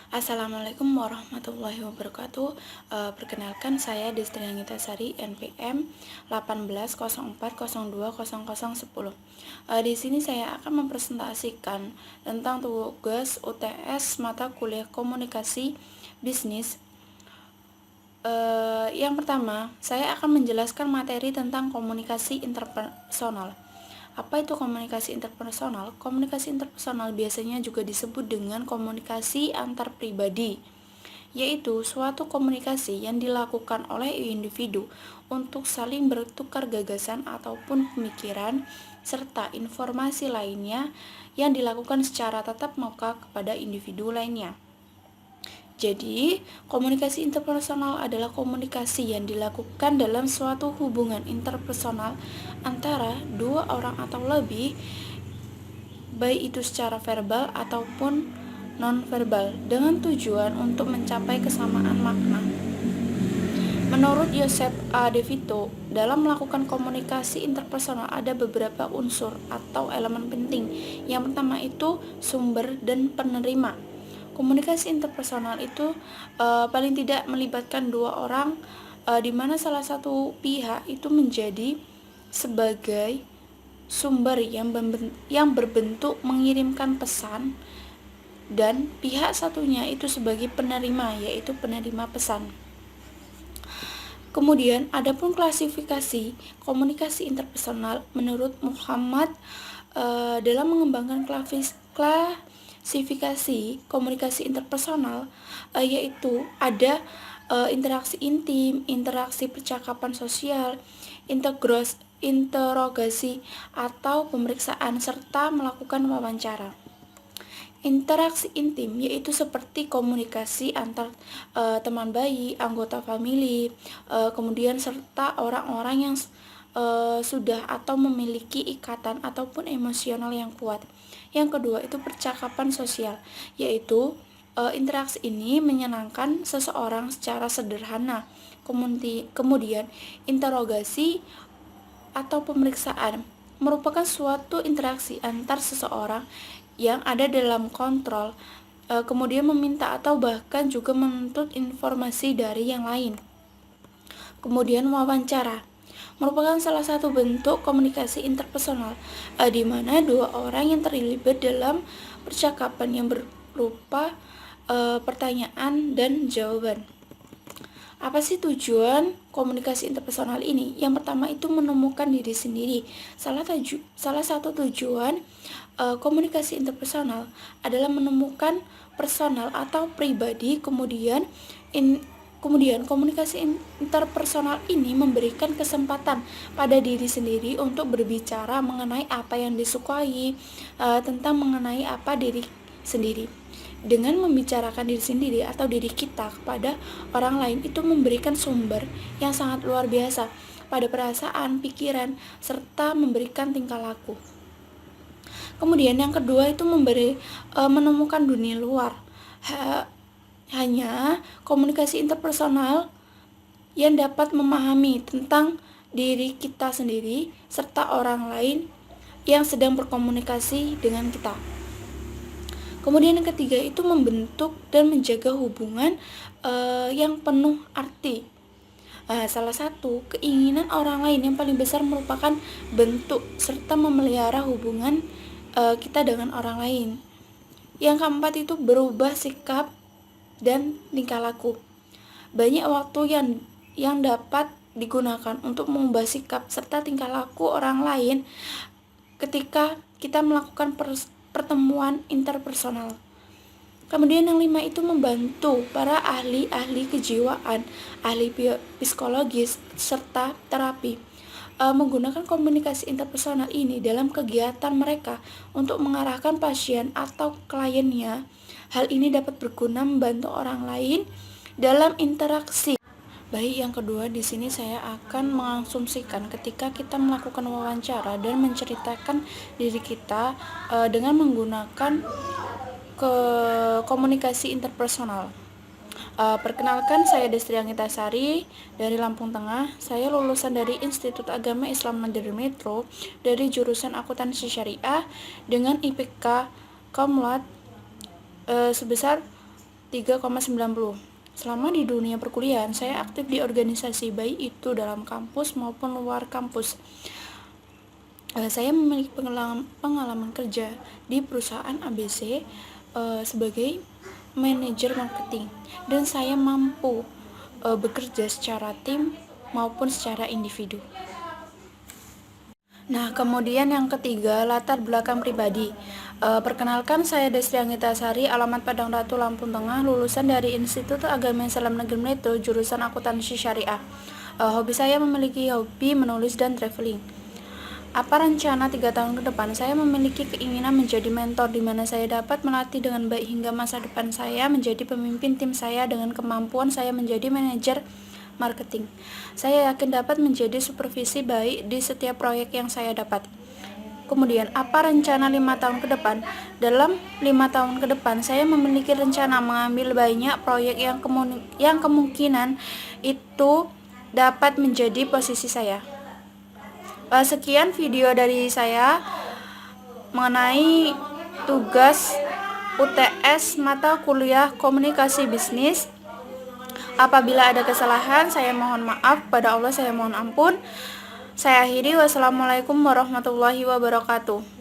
Assalamualaikum warahmatullahi wabarakatuh. Perkenalkan saya Destri Angitasari, NPM 1804020010. Di sini saya akan mempresentasikan tentang tugas UTS mata kuliah komunikasi bisnis. Yang pertama, saya akan menjelaskan materi tentang komunikasi interpersonal. Apa itu komunikasi interpersonal? Komunikasi interpersonal biasanya juga disebut dengan komunikasi antar pribadi, yaitu suatu komunikasi yang dilakukan oleh individu untuk saling bertukar gagasan ataupun pemikiran serta informasi lainnya yang dilakukan secara tatap muka kepada individu lainnya. Jadi, komunikasi interpersonal adalah komunikasi yang dilakukan dalam suatu hubungan interpersonal antara dua orang atau lebih, baik itu secara verbal ataupun non-verbal, dengan tujuan untuk mencapai kesamaan makna. Menurut Joseph A. De Vito, dalam melakukan komunikasi interpersonal ada beberapa unsur atau elemen penting. Yang pertama itu sumber dan penerima. Komunikasi interpersonal itu paling tidak melibatkan dua orang, di mana salah satu pihak itu menjadi sebagai sumber yang berbentuk mengirimkan pesan, dan pihak satunya itu sebagai penerima, yaitu penerima pesan. Kemudian, adapun klasifikasi komunikasi interpersonal menurut Muhammad dalam mengembangkan klasifikasi komunikasi interpersonal, yaitu ada interaksi intim, interaksi percakapan sosial, interogasi atau pemeriksaan, serta melakukan wawancara. Interaksi intim yaitu seperti komunikasi antar teman bayi, anggota famili, kemudian serta orang-orang yang sudah atau memiliki ikatan ataupun emosional yang kuat. Yang kedua itu percakapan sosial, yaitu interaksi ini menyenangkan seseorang secara sederhana. Kemudian interogasi atau pemeriksaan merupakan suatu interaksi antar seseorang yang ada dalam kontrol, kemudian meminta atau bahkan juga menuntut informasi dari yang lain. Kemudian wawancara merupakan salah satu bentuk komunikasi interpersonal, di mana dua orang yang terlibat dalam percakapan yang berupa pertanyaan dan jawaban. Apa sih tujuan komunikasi interpersonal ini? Yang pertama itu menemukan diri sendiri. Salah satu tujuan komunikasi interpersonal adalah menemukan personal atau pribadi. Kemudian komunikasi interpersonal ini memberikan kesempatan pada diri sendiri untuk berbicara mengenai apa yang disukai, tentang mengenai apa diri sendiri. Dengan membicarakan diri sendiri atau diri kita kepada orang lain, itu memberikan sumber yang sangat luar biasa pada perasaan, pikiran, serta memberikan tingkah laku. Kemudian yang kedua itu menemukan dunia luar. Hanya komunikasi interpersonal yang dapat memahami tentang diri kita sendiri serta orang lain yang sedang berkomunikasi dengan kita. Kemudian yang ketiga itu membentuk dan menjaga hubungan yang penuh arti. Salah satu keinginan orang lain yang paling besar merupakan bentuk serta memelihara hubungan kita dengan orang lain. Yang keempat itu berubah sikap dan tingkah laku. Banyak waktu yang dapat digunakan untuk mengubah sikap serta tingkah laku orang lain ketika kita melakukan pertemuan interpersonal. Kemudian yang 5 itu membantu para ahli kejiwaan, ahli psikologis, serta terapi menggunakan komunikasi interpersonal ini dalam kegiatan mereka untuk mengarahkan pasien atau kliennya. Hal ini dapat berguna membantu orang lain dalam interaksi. Baik, yang kedua di sini saya akan mengasumsikan ketika kita melakukan wawancara dan menceritakan diri kita dengan menggunakan komunikasi interpersonal. Perkenalkan, saya Destri Angitasari dari Lampung Tengah. Saya lulusan dari Institut Agama Islam Negeri Metro dari jurusan Akuntansi Syariah dengan IPK Cum Laude sebesar 3,90. Selama di dunia perkuliahan, saya aktif di organisasi, baik itu dalam kampus maupun luar kampus. Saya memiliki pengalaman kerja di perusahaan ABC sebagai manajer marketing, dan saya mampu bekerja secara tim maupun secara individu. Nah, kemudian yang ketiga, latar belakang pribadi. Perkenalkan, saya Destri Anggitasari, alamat Padang Ratu, Lampung Tengah, lulusan dari Institut Agama Islam Negeri Meleto, jurusan Akuntansi Syariah. Hobi saya memiliki hobi menulis dan traveling. Apa rencana 3 tahun ke depan? Saya memiliki keinginan menjadi mentor, di mana saya dapat melatih dengan baik hingga masa depan saya menjadi pemimpin tim saya dengan kemampuan saya menjadi manajer marketing. Saya yakin dapat menjadi supervisi baik di setiap proyek yang saya dapat. Kemudian, apa rencana 5 tahun ke depan? Dalam 5 tahun ke depan, saya memiliki rencana mengambil banyak proyek yang kemungkinan itu dapat menjadi posisi saya. Sekian video dari saya mengenai tugas UTS mata kuliah komunikasi bisnis. Apabila ada kesalahan, saya mohon maaf, pada Allah saya mohon ampun. Saya akhiri, wassalamualaikum warahmatullahi wabarakatuh.